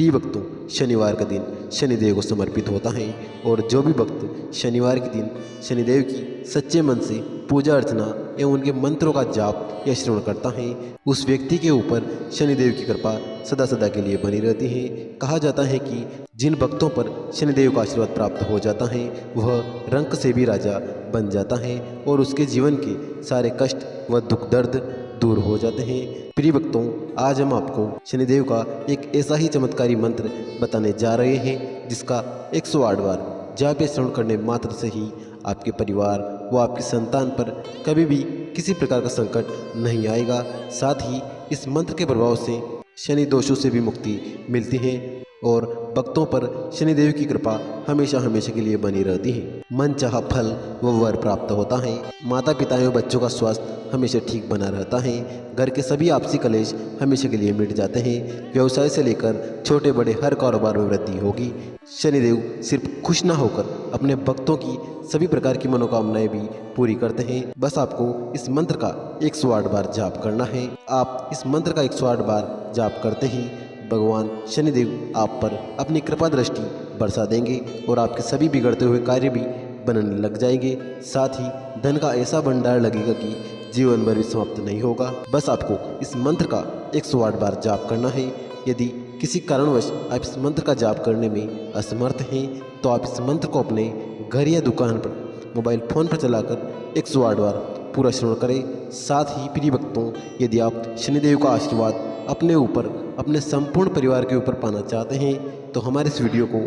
प्रिय भक्तों, शनिवार का दिन शनिदेव को समर्पित होता है और जो भी भक्त शनिवार के दिन शनिदेव की सच्चे मन से पूजा अर्चना एवं उनके मंत्रों का जाप या श्रवण करता है, उस व्यक्ति के ऊपर शनिदेव की कृपा सदा सदा के लिए बनी रहती है। कहा जाता है कि जिन भक्तों पर शनिदेव का आशीर्वाद प्राप्त हो जाता है वह रंक से भी राजा बन जाता है और उसके जीवन के सारे कष्ट व दुख दर्द दूर हो जाते हैं। प्रिय भक्तों, आज हम आपको शनिदेव का एक ऐसा ही चमत्कारी मंत्र बताने जा रहे हैं जिसका 108 बार जाप या श्रवण करने मात्र से ही आपके परिवार व आपकी संतान पर कभी भी किसी प्रकार का संकट नहीं आएगा। साथ ही इस मंत्र के प्रभाव से शनि दोषों से भी मुक्ति मिलती है और भक्तों पर शनिदेव की कृपा हमेशा हमेशा के लिए बनी रहती है। मन चाहा फल व वर प्राप्त होता है। माता पिता एवं बच्चों का स्वास्थ्य हमेशा ठीक बना रहता है। घर के सभी आपसी कलेश हमेशा के लिए मिट जाते हैं। व्यवसाय से लेकर छोटे बड़े हर कारोबार में वृद्धि होगी। शनिदेव सिर्फ खुश ना होकर अपने भक्तों की सभी प्रकार की मनोकामनाएं भी पूरी करते हैं। बस आपको इस मंत्र का 108 बार जाप करना है। आप इस मंत्र का 108 बार जाप करते ही भगवान शनिदेव आप पर अपनी कृपा दृष्टि बरसा देंगे और आपके सभी बिगड़ते हुए कार्य भी बनने लग जाएंगे। साथ ही धन का ऐसा भंडार लगेगा कि जीवन भर भी समाप्त नहीं होगा। बस आपको इस मंत्र का 108 बार जाप करना है। यदि किसी कारणवश आप इस मंत्र का जाप करने में असमर्थ हैं तो आप इस मंत्र को अपने घर या दुकान पर मोबाइल फ़ोन पर चलाकर 108 बार पूरा श्रवण करें। साथ ही प्रिय भक्तों, यदि आप शनिदेव का आशीर्वाद अपने ऊपर अपने संपूर्ण परिवार के ऊपर पाना चाहते हैं तो हमारे इस वीडियो को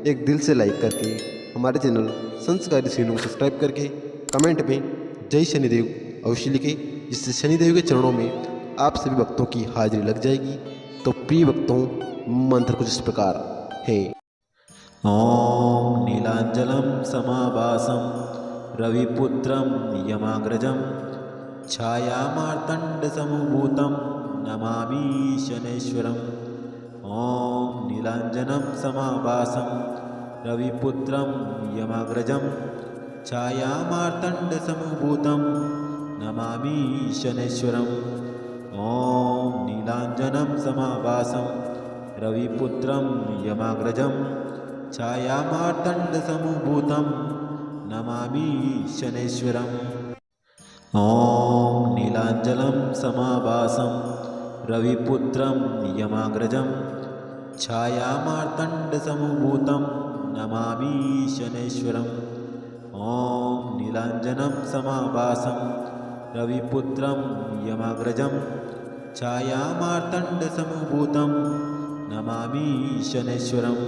एक दिल से लाइक करके हमारे चैनल संस्कारी सीनों को सब्सक्राइब करके कमेंट में जय शनिदेव अवश्य लिखें, जिससे शनिदेव के चरणों में आप सभी भक्तों की हाजिरी लग जाएगी। तो प्रिय भक्तों, मंत्र कुछ इस प्रकार है। ओम नीलांजलम समाभासम रविपुत्रम यमाग्रजम छायामार्तंड समूभूतम नमामि शनैश्वरम्। ओम नीलांजनम समाभासम रविपुत्रम यमाग्रजम छायामार्तंड समूभूतम नमामि शनैश्वरम्। ओम नीलांजनम समाभासम रविपुत्रम यमाग्रजम छायामार्तंड समूभूतम नमामि शनैश्वरम्। ओम नीलांजलम समाभासम रविपुत्रम यमाग्रजम छायामार्तंड समूभूतम नमामि शनैश्वरम्। ओम नीलांजनम समाभासम रविपुत्रम यमाग्रजम छायामार्तंड समूभूतम नमामि शनैश्वरम्।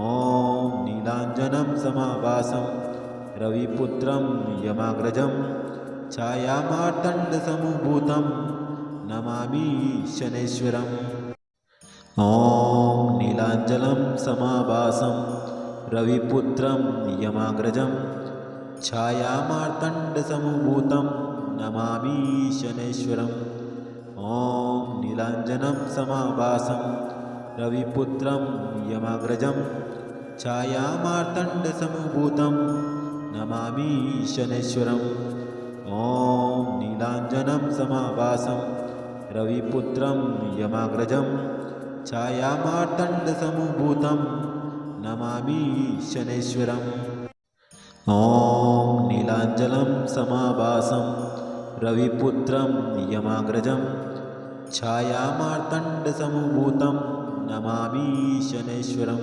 ओम नीलांजनम समाभासम रविपुत्रम यमाग्रजम छायामार्तंड समूभूतम नमामि शनैश्वरम्। ओम नीलांजलम समाभासम रविपुत्रम यमाग्रजम छायामार्तंड समूभूतम नमामि शनैश्वरम्। ओम नीलांजनम समाभासम रविपुत्रम यमाग्रजम छायामार्तंड समूभूतम नमामि शनैश्वरम्। ओम नीलांजनम समाभासम रविपुत्रम यमाग्रजम छायामार्तंड समूभूतम नमामि शनैश्वरम्। ओम नीलांजलम समाभासम रविपुत्रम यमाग्रजम छायामार्तंड समूभूतम नमामि शनैश्वरम्।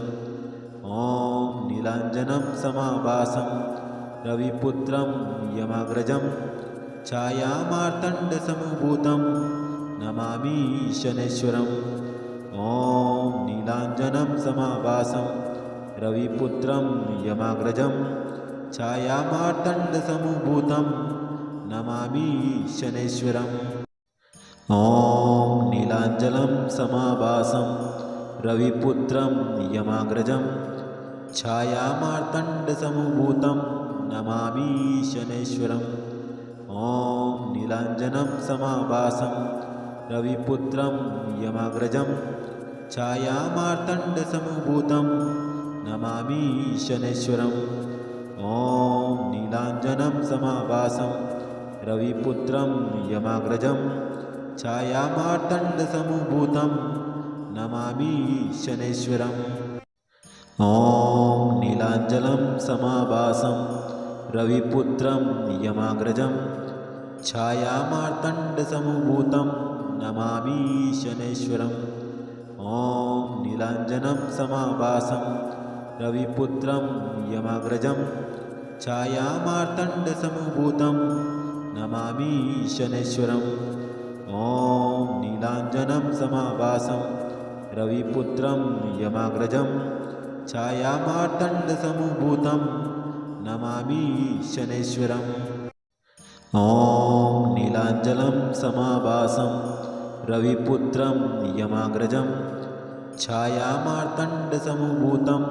ओम नीलांजनम समाभासम रविपुत्रम यमाग्रजम छायामार्तंड समूभूतम नमामि शनैश्वरम्। ओम नीलांजनम समाभासम रविपुत्रम यमाग्रजम छायामार्तंड समूभूतम नमामि शनैश्वरम्। ओम नीलांजलम समाभासम रविपुत्रम यमाग्रजम छायामार्तंड समूभूतम नमामि शनैश्वरम्। ओम नीलांजनम समाभासम रविपुत्रम यमाग्रजम छायामार्तंड समूभूतम नमामि शनैश्वरम्। ओम नीलांजनम समाभासम रविपुत्रम यमाग्रजम छायामार्तंड समूभूतम नमामि शनैश्वरम्। ॐ नीलाञ्जनं समाभासं रविपुत्रं यमाग्रजं छायामार्तण्डसमभूतं नमामि शनैश्वरम्। ॐ नीलाञ्जनं समाभासं रविपुत्रं यमाग्रजं छायामार्तण्डसमभूतं नमामि शनैश्वरम्। ॐ नीलाञ्जनं समाभासं रविपुत्रं यमाग्रजं छायामार्तण्डसमभूतं नमामि शनैश्वरम्। ॐ नीलाञ्जनं समाभासं रविपुत्रं यमाग्रजं छायामार्तण्डसमभूतं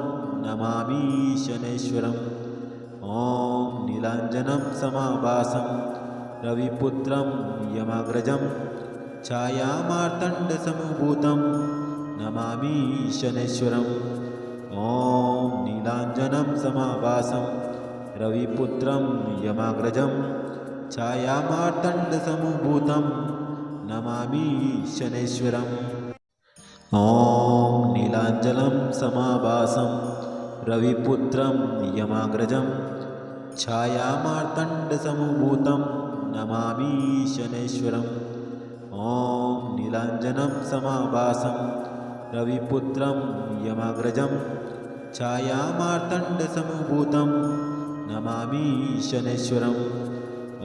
नमामि शनैश्वरम्। ॐ नीलाञ्जनं समाभासं रविपुत्रं यमाग्रजं छायामार्तण्डसमभूतं नमामि शनैश्वरम्। ॐ नीलाञ्जनं समाभासं रविपुत्रं यमाग्रजं छायामार्तण्डसमभूतं नमामि शनैश्वरम्। ॐ नीलाञ्जनं समाभासं रविपुत्रं यमाग्रजं छायामार्तण्डसमभूतं नमामि शनैश्वरम्। ॐ नीलाञ्जनं समाभासं रविपुत्रं यमाग्रजं छायामार्तण्डसमभूतं नमामि शनैश्वरम्।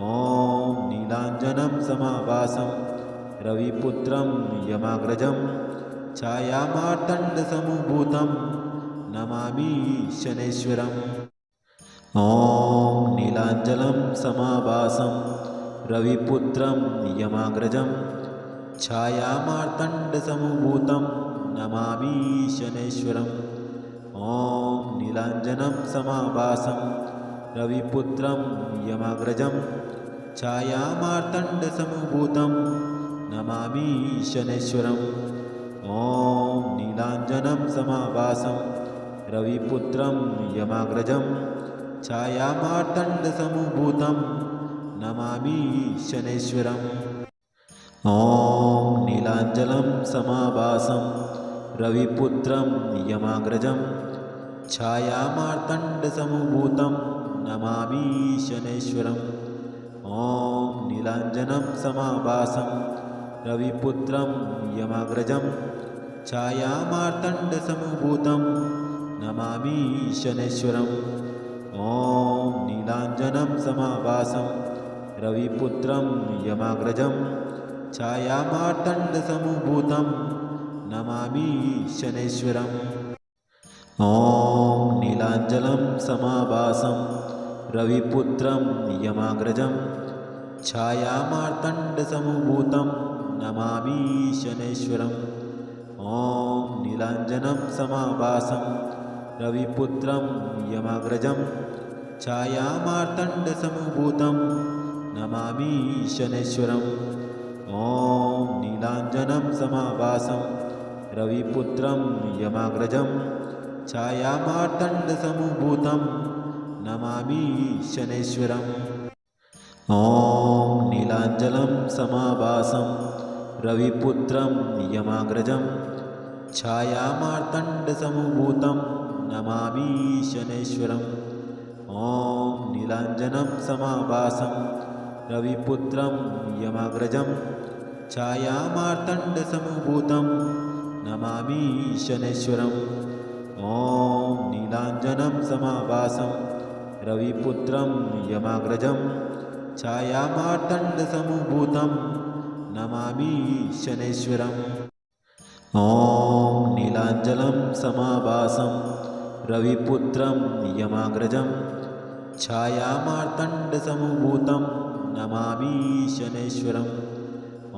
ॐ नीलाञ्जनं समाभासं रविपुत्रं यमाग्रजं छायामार्तण्डसमभूतं नमामि शनैश्वरम्। ॐ नीलाञ्जनं समाभासं रविपुत्रं यमाग्रजं छायामार्तण्डसमभूतं नमामि शनैश्वरम्। ॐ नीलाञ्जनं समाभासं रविपुत्रं यमाग्रजं छायामार्तण्डसमभूतं नमामि शनैश्वरम्। ॐ नीलाञ्जनं समाभासं रविपुत्रं यमाग्रजं छायामार्तण्डसमभूतं नमामि शनैश्वरम्। ॐ नीलाञ्जनं समाभासं रविपुत्रं यमाग्रजं छायामार्तण्डसमभूतं नमामि शनैश्वरम्। ॐ नीलाञ्जनं समाभासं रविपुत्रं यमाग्रजं छायामार्तण्डसमभूतं नमामि शनैश्वरम्। ॐ नीलाञ्जनं समाभासं रविपुत्रं यमाग्रजं छायामार्तण्डसमभूतं नमामि शनैश्वरम्। ॐ नीलाञ्जनं समाभासं रविपुत्रं यमाग्रजं छायामार्तण्डसमभूतं नमामि शनैश्वरम्। ॐ नीलाञ्जनं समाभासं रविपुत्रं यमाग्रजं छायामार्तण्डसमभूतं नमामि शनैश्वरम्। ॐ नीलाञ्जनं समाभासं रविपुत्रं यमाग्रजं छायामार्तण्डसमभूतं नमामि शनैश्वरम्। ॐ नीलाञ्जनं समाभासं रविपुत्रं यमाग्रजं छायामार्तण्डसमभूतं नमामि शनैश्वरम्। ॐ नीलाञ्जनं समाभासं रविपुत्रं यमाग्रजं छायामार्तण्डसमभूतं नमामि शनैश्वरम्। ॐ नीलाञ्जनं समाभासं रविपुत्रं यमाग्रजं छायामार्तण्डसमभूतं नमामि शनैश्वरम्। ॐ नीलाञ्जनं समाभासं रविपुत्रं यमाग्रजं छायामार्तण्डसमभूतं नमामि शनैश्वरम्। ॐ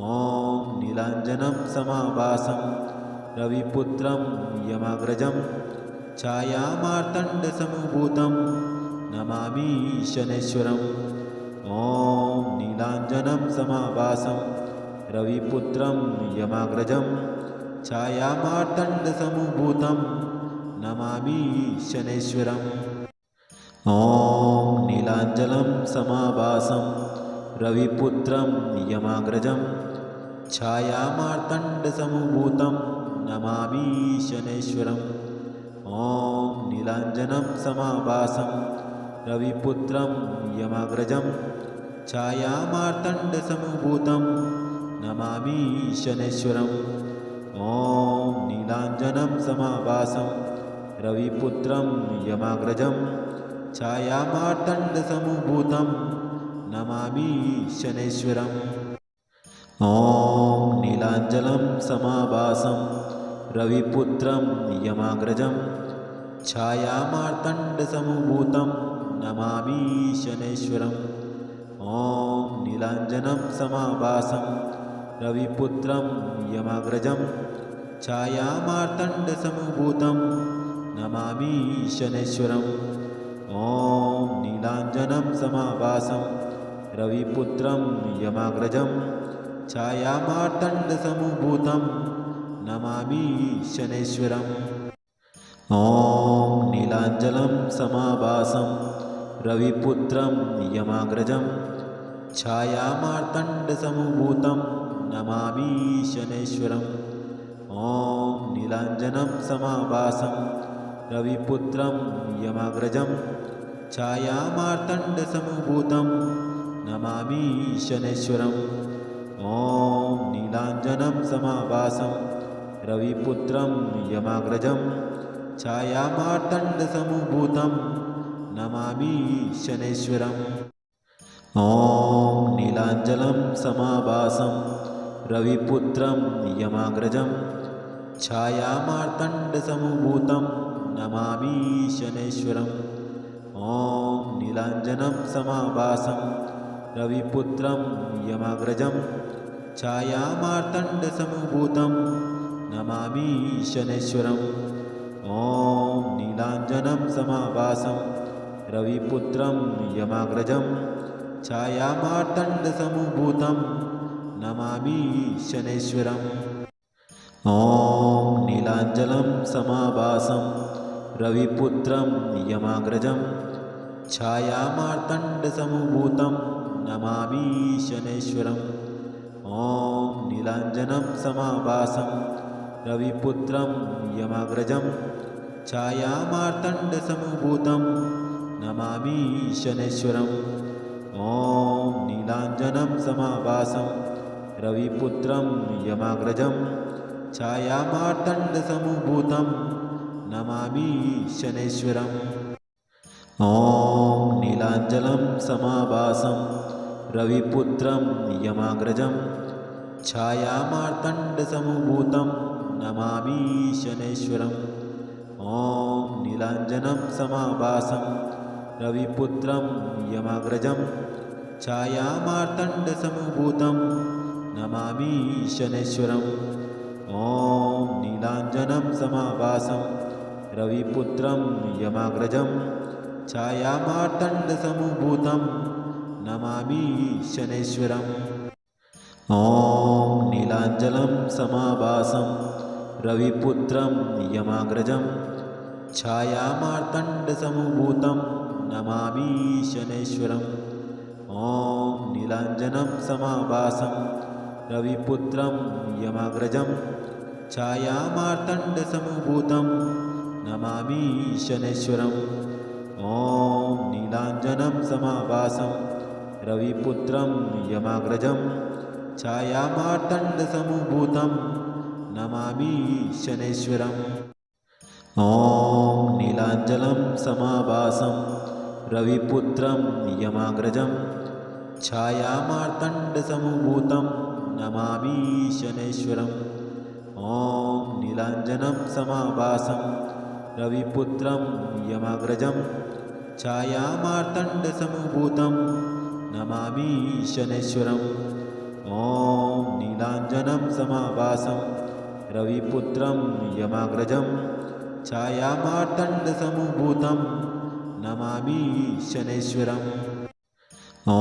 नीलाञ्जनं समाभासं रविपुत्रं यमाग्रजं छायामार्तण्डसमभूतं नमामि शनैश्वरम्। ॐ नीलाञ्जनं समाभासं रविपुत्रं यमाग्रजं छायामार्तण्डसमभूतं नमामि शनैश्वरम्। ॐ नीलाञ्जनं समाभासं रविपुत्रं यमाग्रजं छायामार्तण्डसमभूतं नमामि शनैश्वरम् ॐ नीलाञ्जनं समाभासं रविपुत्रं यमाग्रजं छायामार्तण्डसमभूतं नमामि शनैश्वरम् ॐ नीलाञ्जनं समाभासं रविपुत्रं यमाग्रजं छायामार्तण्डसमभूतं नमामि शनैश्वरम् ॐ नीलाञ्जनं समाभासं रविपुत्रं यमाग्रजं छायामार्तण्डसमभूतं नमामि शनैश्वरम् ॐ नीलाञ्जनं समाभासं रविपुत्रं यमाग्रजं छायामार्तण्डसमभूतं नमामि शनैश्वरम् ॐ नीलाञ्जनं समाभासं रविपुत्रं यमाग्रजं छायामार्तण्डसमभूतं नमामि शनैश्वरम् ॐ नीलाञ्जनं समाभासं रविपुत्रं यमाग्रजं छायामार्तण्डसमभूतं नमामि शनैश्वरम् ॐ नीलाञ्जनं समाभासं रविपुत्रं यमाग्रजं छायामार्तण्डसमभूतं नमामि शनैश्वरम् ॐ नीलाञ्जनं समाभासं रविपुत्रं यमाग्रजं छायामार्तण्डसमभूतं नमामि शनैश्वरम् ॐ नीलाञ्जनं समाभासं रविपुत्रं यमाग्रजं छायामार्तण्डसमभूतं नमामि शनैश्वरम् ॐ नीलाञ्जनं समाभासं रविपुत्रं यमाग्रजं छायामार्तण्डसमभूतं नमामि शनैश्वरम् ॐ नीलाञ्जनं समाभासं रविपुत्रं यमाग्रजं छायामार्तण्डसमभूतं नमामि शनैश्वरम् ॐ नीलाञ्जनं समाभासं रविपुत्रं यमाग्रजं छायामार्तण्डसमभूतं नमामि शनैश्वरम् ॐ नीलाञ्जनं समाभासं रविपुत्रं यमाग्रजं छायामार्तण्डसमभूतं नमामि शनैश्वरम् ॐ नीलाञ्जनं समाभासं रविपुत्रं यमाग्रजं छायामार्तण्डसमभूतं नमामि शनैश्वरम् ॐ नीलाञ्जनं समाभासं रविपुत्रं यमाग्रजं छायामार्तण्डसमभूतं नमामि शनैश्वरम् ॐ नीलाञ्जनं समाभासं रविपुत्रं यमाग्रजं छायामार्तण्डसमभूतं नमामि शनैश्वरम् ॐ नीलाञ्जनं समाभासं रविपुत्रं यमाग्रजं छायामार्तण्डसमभूतं नमामि शनैश्वरम् ॐ नीलाञ्जनं समाभासं रविपुत्रं यमाग्रजं छायामार्तण्डसमभूतं नमामि शनैश्वरम् ॐ नीलाञ्जनं समाभासं रविपुत्रं यमाग्रजं छायामार्तण्डसमभूतं नमामि शनैश्वरम् ॐ नीलाञ्जनं समाभासं रविपुत्रं यमाग्रजं छायामार्तण्डसमभूतं नमामि शनैश्वरम् ॐ नीलाञ्जनं समाभासं रविपुत्रं यमाग्रजं छायामार्तण्डसमभूतं नमामि शनैश्वरम् ॐ नीलाञ्जनं समाभासं रविपुत्रं यमाग्रजं छायामार्तण्डसमभूतं नमामि शनैश्वरम् ॐ नीलाञ्जनं समाभासं रविपुत्रं यमाग्रजं छायामार्तण्डसमभूतं नमामि शनैश्वरम् ॐ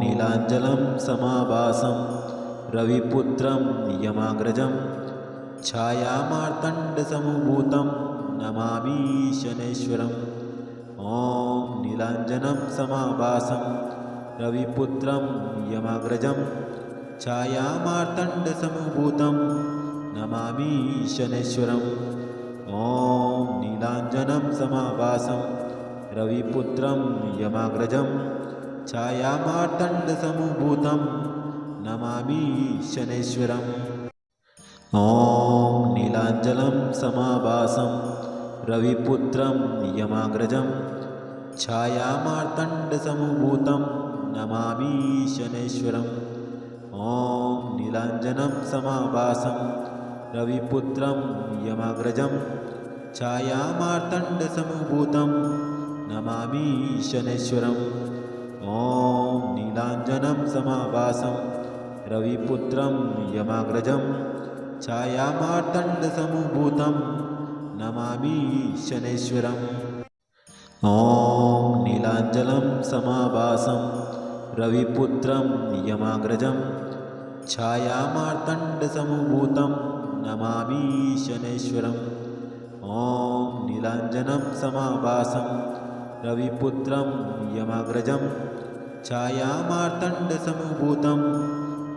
नीलाञ्जनं समाभासं रविपुत्रं यमाग्रजं छायामार्तण्डसमभूतं नमामि शनैश्वरम् ॐ नीलाञ्जनं समाभासं रविपुत्रं यमाग्रजं छायामार्तण्डसमभूतं नमामि शनैश्वरम् ॐ नीलाञ्जनं समाभासं रविपुत्रं यमाग्रजं छायामार्तण्डसमुभूतं नमामि शनैश्वरम् ॐ नीलाञ्जनं समाभासं रविपुत्रं यमाग्रजं छायामार्तण्डसमुभूतं नमामि शनैश्वरम् ॐ नीलाञ्जनं समाभासं रविपुत्रं यमाग्रजं छायामार्तण्डसमुभूतं नमामि शनैश्वरम् ॐ नीलाञ्जनं समाभासं रविपुत्रं यमाग्रजं छायामार्तण्डसमुभूतं नमामि शनैश्वरम् ॐ नीलाञ्जनं समाभासं रविपुत्रं यमाग्रजं छायामार्तण्डसमुभूतं नमामि शनैश्वरम् ॐ नीलाञ्जनं समाभासं रविपुत्रं यमाग्रजं छायामार्तण्डसमुभूतं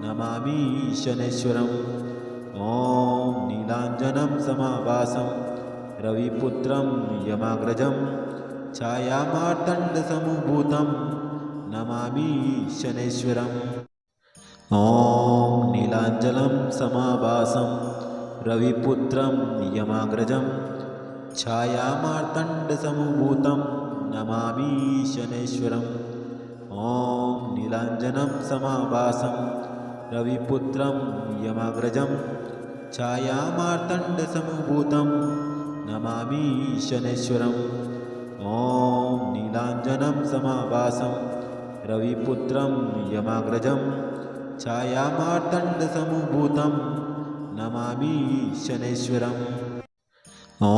नमामि शनैश्वरम् ॐ नीलाञ्जनं समाभासं रविपुत्रं यमाग्रजं छायामार्तण्डसमुभूतं नमामि शनैश्वरम् ॐ नीलाञ्जनं समाभासं रविपुत्रं यमाग्रजं छायामार्तण्डसमुभूतं नमामि शनैश्वरम् ॐ नीलाञ्जनं समाभासं रविपुत्रं यमाग्रजं छायामार्तण्डसमुभूतं नमामि शनैश्वरम् ॐ नीलाञ्जनं समाभासं रविपुत्रं यमाग्रजं छायामार्तण्डसमुभूतं नमामि शनैश्वरम् ॐ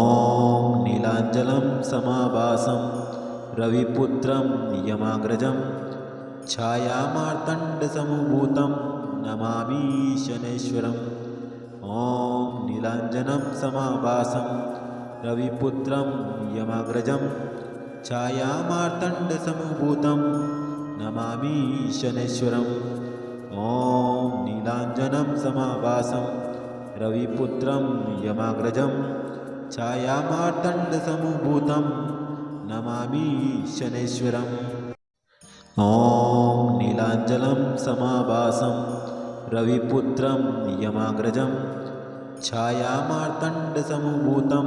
नीलाञ्जनं समाभासं रविपुत्रं यमाग्रजं छायामार्तण्डसमुभूतं नमामि शनैश्वरम् ॐ नीलाञ्जनं समाभासं रविपुत्रं यमाग्रजं छायामार्तण्डसमुभूतं नमामि शनैश्वरम् ॐ नीलाञ्जनं समाभासं रविपुत्रं यमाग्रजं छायामार्तण्डसमुभूतं नमामि शनैश्वरम् ॐ नीलाञ्जनं समाभासं रविपुत्रं यमाग्रजं छायामार्तण्डसमुभूतं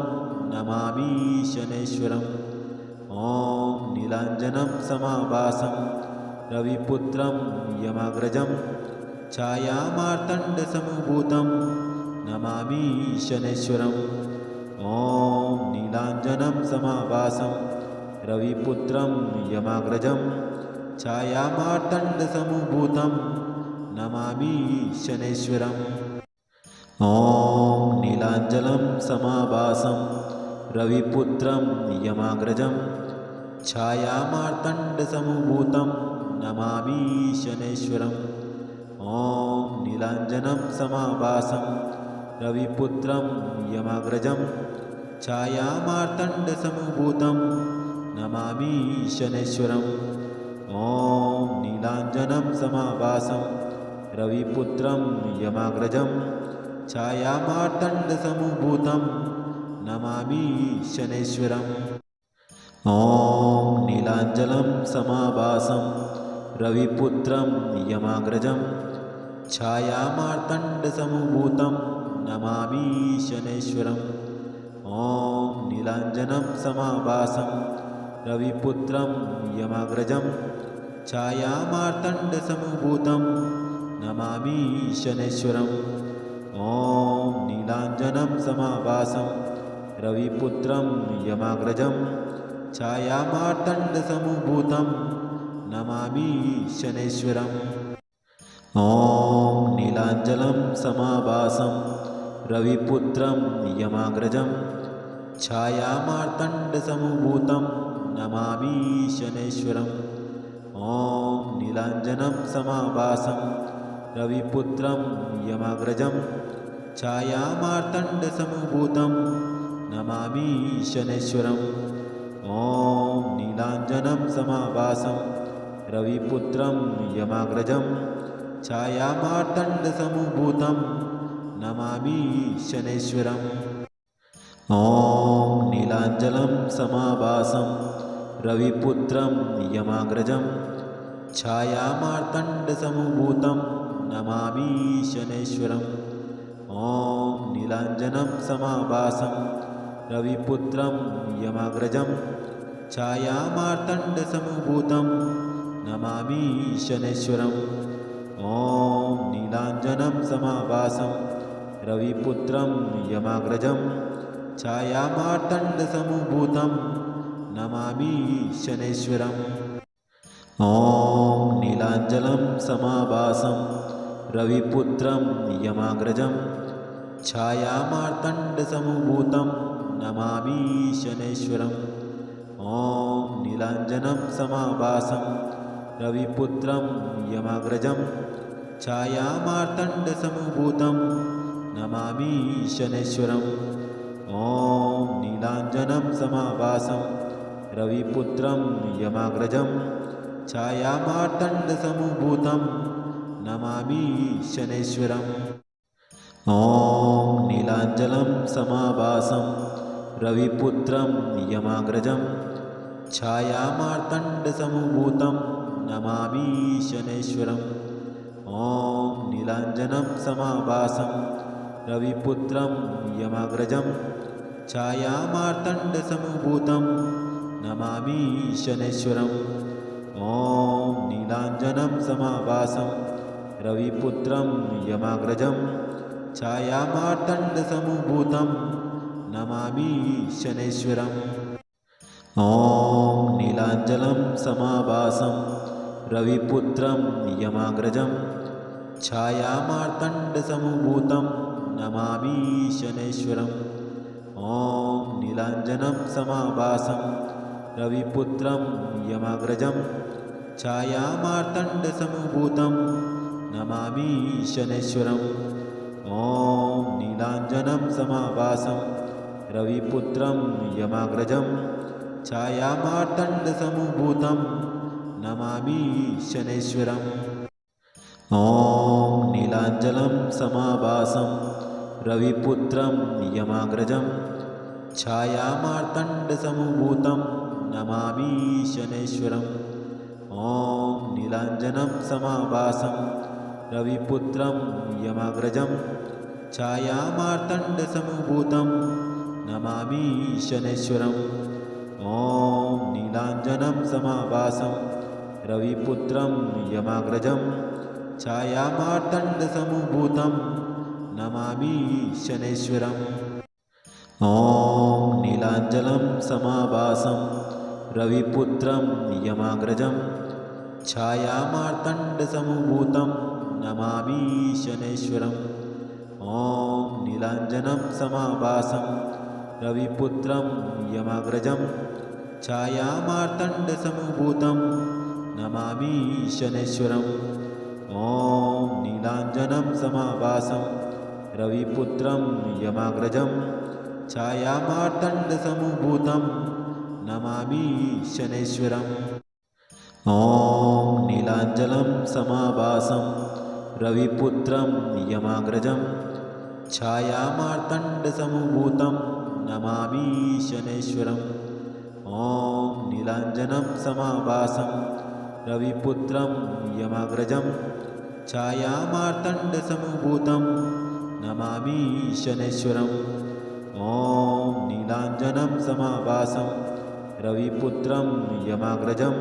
नमामि शनैश्वरम् ॐ नीलाञ्जनं समाभासं रविपुत्रं यमाग्रजं छायामार्तण्डसमुभूतं नमामि शनैश्वरम् ॐ नीलाञ्जनं समाभासं रविपुत्रं यमाग्रजं छायामार्तण्डसमुभूतं नमामि शनैश्वरम् ॐ नीलाञ्जनं समाभासं रविपुत्रं यमाग्रजं छायामार्तण्डसमुभूतं नमामि शनैश्वरम् ॐ नीलाञ्जनं समाभासं रविपुत्रं यमाग्रजं छायामार्तण्डसमुभूतं नमामि शनैश्वरम् ॐ नीलाञ्जनं समाभासं रविपुत्रं यमाग्रजं छायामार्तण्डसमुभूतं नमामि शनैश्वरम् ॐ नीलाञ्जनं समाभासं रविपुत्रं यमाग्रजं छायामार्तण्डसमुभूतं नमामि शनैश्वरम् ॐ नीलाञ्जनं समाभासं रविपुत्रं यमाग्रजं छायामार्तण्डसमुभूतं नमामि शनैश्वरम् ॐ नीलाञ्जनं समाभासं रविपुत्रं यमाग्रजं छायामार्तण्डसमुभूतं नमामि शनैश्वरम् ॐ नीलाञ्जनं समाभासं रविपुत्रं यमाग्रजं छायामार्तण्डसमुभूतं नमामि शनैश्वरम् ॐ नीलाञ्जनं समाभासं रविपुत्रं यमाग्रजं छायामार्तण्डसमुभूतं नमामि शनैश्वरम् ॐ नीलाञ्जनं समाभासं रविपुत्रं यमाग्रजं छायामार्तण्डसमुभूतं नमामि शनैश्वरम् ॐ नीलाञ्जनं समाभासं रविपुत्रं यमाग्रजं छायामार्तण्डसमुभूतं नमामि शनैश्वरम् ॐ नीलाञ्जनं समाभासं रविपुत्रं यमाग्रजं छायामार्तण्डसमुभूतं नमामि शनैश्वरम् ॐ नीलाञ्जनं समाभासं रविपुत्रं यमाग्रजं छायामार्तण्डसमुभूतं नमामि शनैश्वरम् ॐ नीलाञ्जनं समाभासं रविपुत्रं यमाग्रजं छायामार्तण्डसमुभूतं नमामि शनैश्वरम् ॐ नीलाञ्जनं समाभासं रविपुत्रं यमाग्रजं छायामार्तण्डसमुभूतं नमामि शनैश्वरम् ॐ नीलाञ्जनं समाभासं रविपुत्रं यमाग्रजं छायामार्तण्डसमुभूतं नमामि शनैश्वरम् ॐ नीलाञ्जनं समाभासं रविपुत्रं यमाग्रजं छायामार्तण्डसमुभूतं नमामि शनैश्वरम् ॐ नीलाञ्जनं समाभासं रविपुत्रं यमाग्रजं छायामार्तण्डसमुभूतं नमामि शनैश्वरम् ॐ नीलाञ्जनं समाभासं रविपुत्रं यमाग्रजं छायामार्तण्डसमुभूतं नमामि शनैश्वरम् ॐ नीलाञ्जनं समाभासं रविपुत्रं यमाग्रजं छायामार्तण्डसमुभूतं नमामि शनैश्वरम् ॐ नीलाञ्जनं समाभासं रविपुत्रं यमाग्रजं छायामार्तण्डसमुभूतं नमामि शनैश्वरम् ॐ नीलाञ्जनं समाभासं रविपुत्रं यमाग्रजं छायामार्तण्डसमुभूतं नमामि शनैश्वरम् ॐ नीलाञ्जनं समाभासं रविपुत्रं यमाग्रजं छायामार्तण्डसमुभूतं नमामि शनैश्वरम् ॐ नीलाञ्जनं समाभासं रविपुत्रं यमाग्रजं छायामार्तण्डसमुभूतं नमामि शनैश्वरम् ॐ नीलाञ्जनं समाभासं रविपुत्रं यमाग्रजं छायामार्तण्डसमुभूतं नमामि शनैश्वरम् ॐ नीलाञ्जनं समाभासं रविपुत्रं यमाग्रजं छायामार्तण्डसमुभूतं नमामि शनैश्वरम् ॐ नीलाञ्जनं समाभासं रविपुत्रं यमाग्रजं छायामार्तण्डसमुभूतं नमामि शनैश्वरम् ॐ नीलाञ्जनं समाभासं रविपुत्रं यमाग्रजं छायामार्तण्डसमुभूतं नमामि शनैश्वरम् ॐ नीलाञ्जनं समाभासं रविपुत्रं यमाग्रजं छायामार्तण्डसमुभूतं नमामि शनैश्वरम् ॐ नीलाञ्जनं समाभासं रविपुत्रं यमाग्रजं छायामार्तण्डसमुभूतं नमामि शनैश्वरम् ॐ नीलाञ्जनं समाभासं रविपुत्रं यमाग्रजं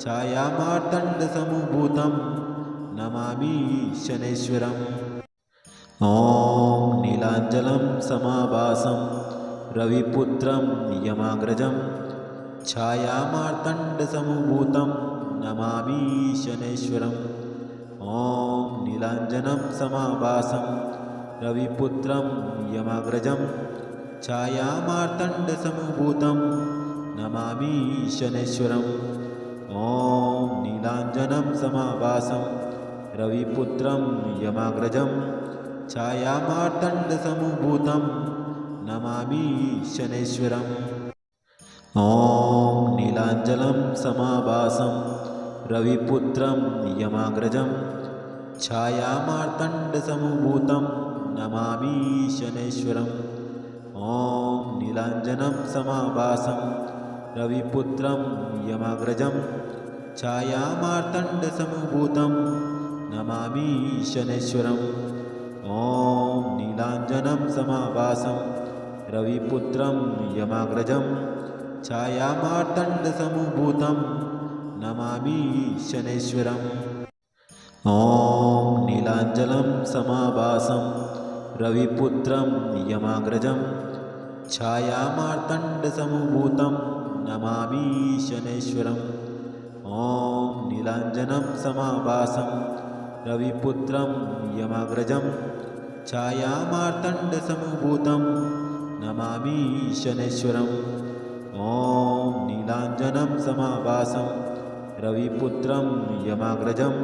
छायामार्तण्डसमुभूतं नमामि शनैश्वरम् ॐ नीलाञ्जनं समाभासं रविपुत्रं यमाग्रजं छायामार्तण्डसमुभूतं नमामि शनैश्वरम् ॐ नीलाञ्जनं समाभासं रविपुत्रं यमाग्रजं छायामार्तण्डसमुभूतं नमामि शनैश्वरम् ॐ नीलाञ्जनं समाभासं रविपुत्रं यमाग्रजं छायामार्तण्डसमुभूतं नमामि शनैश्वरम् ॐ नीलाञ्जनं समाभासं रविपुत्रं यमाग्रजं छायामार्तण्डसमुभूतं नमामि शनैश्वरम् ॐ नीलाञ्जनं समाभासं रविपुत्रं यमाग्रजं छायामार्तण्डसमभूतं नमामि शनैश्वरम् ॐ नीलाञ्जनं समाभासं रविपुत्रं यमाग्रजं छायामार्तण्डसमभूतं नमामि शनैश्वरम् ॐ नीलाञ्जनं समाभासं रविपुत्रं यमाग्रजं छायामार्तण्डसमभूतं नमामि शनैश्वरम् ॐ नीलाञ्जनं समाभासं रविपुत्रं यमाग्रजं छायामार्तण्डसमभूतं नमामि शनैश्वरम् ॐ नीलाञ्जनं समाभासं रविपुत्रं यमाग्रजं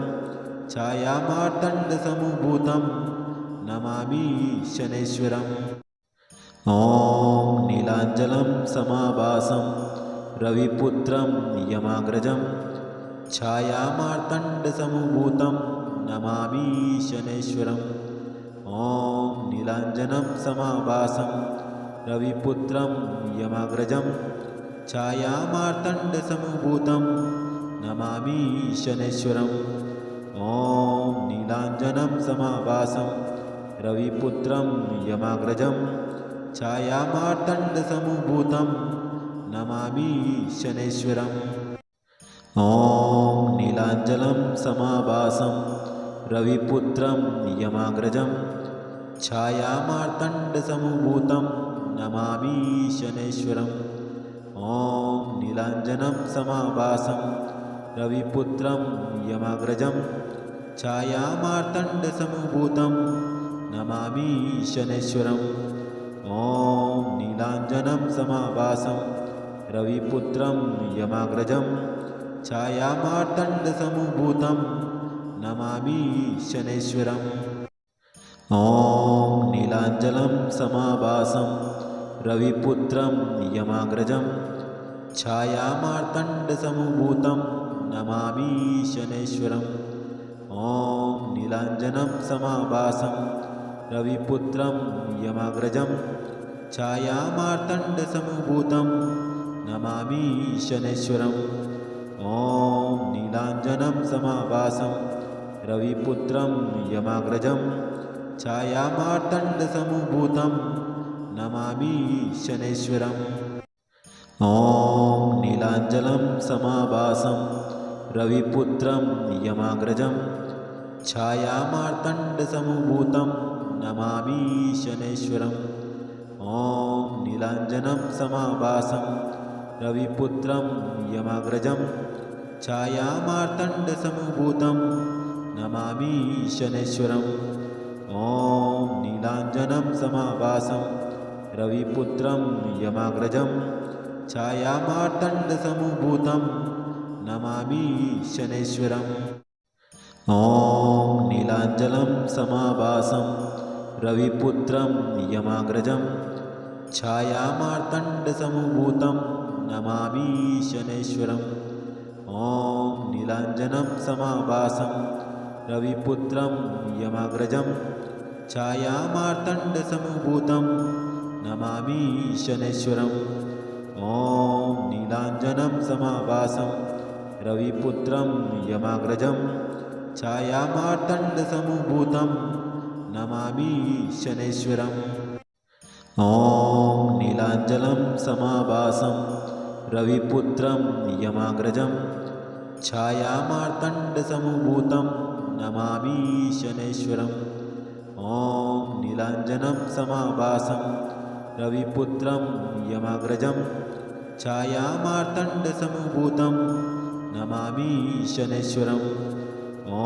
छायामार्तण्डसमभूतं नमामि शनैश्वरम् ॐ नीलाञ्जनं समाभासं रविपुत्रं यमाग्रजं छायामार्तण्डसमभूतं नमामि शनैश्वरम् ॐ नीलाञ्जनं समाभासं रविपुत्रं यमाग्रजं छायामार्तण्डसमभूतं नमामि शनैश्वरम् ॐ नीलाञ्जनं समाभासं रविपुत्रं यमाग्रजं छायामार्तण्डसमभूतं नमामि शनैश्वरम् ॐ नीलाञ्जनं समाभासं रविपुत्रं यमाग्रजं छायामार्तण्डसमभूतं नमामि शनैश्वरम् ॐ नीलाञ्जनं समाभासं रविपुत्रं यमाग्रजं छायामार्तण्डसमभूतं नमामि शनैश्वरम् ॐ नीलाञ्जनं समाभासं रविपुत्रं यमाग्रजं छायामार्तण्डसमभूतं नमामि शनैश्वरम् ॐ नीलाञ्जनं समाभासं रविपुत्रं यमाग्रजं छायामार्तण्डसमभूतं नमामि शनैश्वरम् ॐ नीलाञ्जनं समाभासं रविपुत्रं यमाग्रजं छायामार्तण्डसमभूतं नमामि शनैश्वरम् ॐ नीलाञ्जनं समाभासं रविपुत्रं यमाग्रजं छायामार्तण्डसमभूतं नमामि शनैश्वरम् ॐ नीलाञ्जनं समाभासं रविपुत्रं यमाग्रजं छायामार्तण्डसमभूतं नमामि शनैश्वरम् ॐ नीलाञ्जनं समाभासं रविपुत्रं यमाग्रजं छायामार्तण्डसमभूतं नमामि शनैश्वरम् ॐ नीलाञ्जनं समाभासं रविपुत्रं यमाग्रजं छायामार्तण्डसमभूतं नमामि शनैश्वरम् ॐ नीलाञ्जनं समाभासं रविपुत्रं यमाग्रजं छायामार्तण्डसमभूतं नमामि शनैश्वरम् ॐ नीलाञ्जनं समाभासं रविपुत्रं यमाग्रजं छायामार्तण्डसमभूतं नमामि शनैश्वरम् ॐ नीलाञ्जनं समाभासं रविपुत्रं यमाग्रजं छायामार्तण्डसमभूतं नमामि शनैश्वरम् ॐ नीलाञ्जनं समाभासं रविपुत्रं यमाग्रजं छायामार्तण्डसमभूतं नमामि शनैश्वरम् ॐ नीलाञ्जनं समाभासं रविपुत्रं यमाग्रजं छायामार्तण्डसमभूतं नमामि शनैश्वरम् ॐ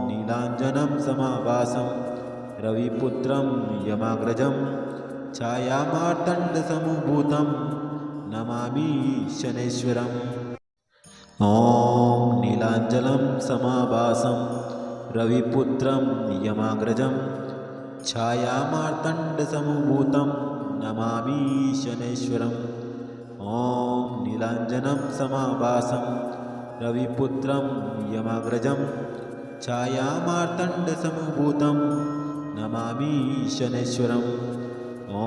नीलाञ्जनं समाभासं रविपुत्रं यमाग्रजं छायामार्तण्डसमभूतं नमामि शनैश्वरम् ॐ नीलाञ्जनं समाभासं रविपुत्रं यमाग्रजं छायामार्तण्डसमभूतं नमामि शनैश्वरम् ॐ नीलाञ्जनं समाभासं रविपुत्रं यमाग्रजं छायामार्तण्डसमभूतं नमामि नमामि शनैश्वरम् ॐ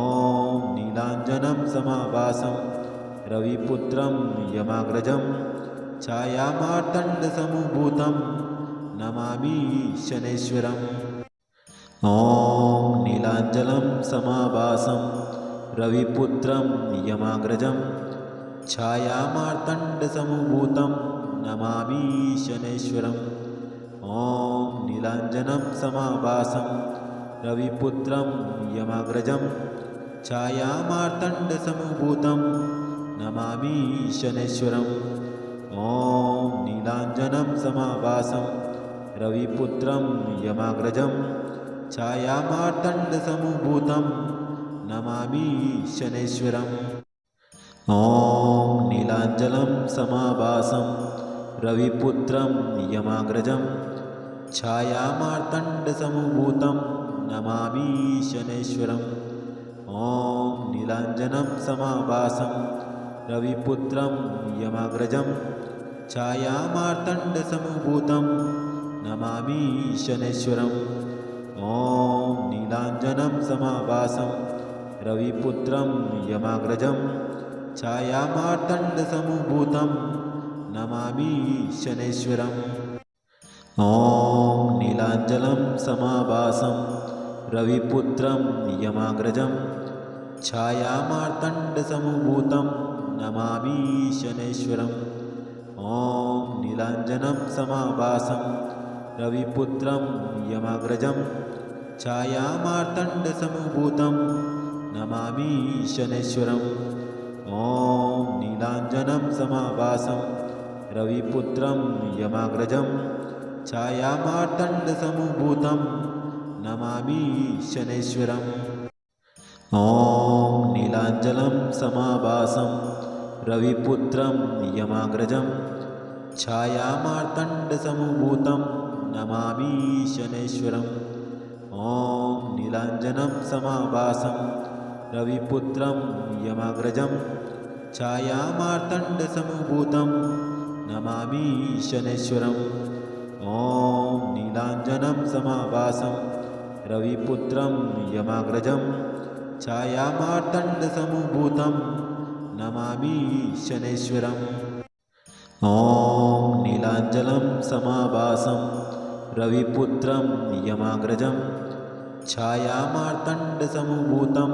नीलाञ्जनं समाभासं रविपुत्रं यमाग्रजं छायामार्तण्डसमुभूतं नमामि शनैश्वरम् ॐ नीलाञ्जनं समाभासं रविपुत्रं यमाग्रजं छायामार्तण्डसमुभूतं नमामि शनैश्वरम् ॐ नीलाञ्जनं समाभासं रविपुत्रं यमाग्रजं छायामार्तण्डसमुभूतं नमामि शनैश्वरम् ॐ नीलाञ्जनं समाभासं रविपुत्रं यमाग्रजं छायामार्तण्डसमुभूतं नमामि शनैश्वरम् ॐ नीलाञ्जनं समाभासं रविपुत्रं यमाग्रजं छायामार्तण्डसमुभूतं नमामि शनैश्वरम् ॐ नीलाञ्जनं समाभासं रविपुत्रं यमाग्रजं छायामार्तण्डसमुभूतं नमामि शनैश्वरम् ॐ नीलाञ्जनं समाभासं रविपुत्रं यमाग्रजं छायामार्तण्डसमुभूतं नमामि शनैश्वरम् ॐ नीलाञ्जनं समाभासं रविपुत्रं यमाग्रजं छायामार्तण्डसमुभूतं नमामि शनैश्वरम् ॐ नीलाञ्जनं समाभासं रविपुत्रं यमाग्रजं छायामार्तण्डसमुभूतं नमामि शनैश्वरम् ॐ नीलाञ्जनं समाभासं रविपुत्रं यमाग्रजं छायामार्तण्डसमुभूतं नमामि शनैश्वरम् ॐ नीलाञ्जनं समाभासं रविपुत्रं यमाग्रजं छायामार्तण्डसमुभूतं नमामि शनैश्वरम् ॐ नीलाञ्जनं समाभासं रविपुत्रं यमाग्रजं छायामार्तण्डसमुभूतं नमामि शनैश्वरम् ॐ नीलाञ्जनं समाभासं रविपुत्रं यमाग्रजं छायामार्तण्डसमुभूतं नमामि शनैश्वरम् ॐ नीलाञ्जनं समाभासं रविपुत्रं यमाग्रजं छायामार्तण्डसमुभूतं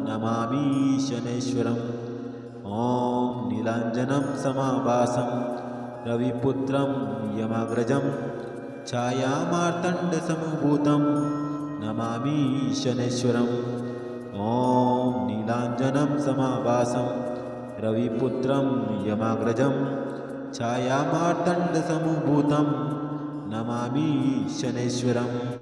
नमामि शनैश्वरम् ॐ नीलाञ्जनं समाभासं रविपुत्रं यमाग्रजं छायामार्तण्डसमुभूतं नमामि शनैश्वरम् ॐ नीलाञ्जनं समाभासं रविपुत्रं यमाग्रजं छायामार्तण्डसमुभूतं नमामि शनैश्वरम्।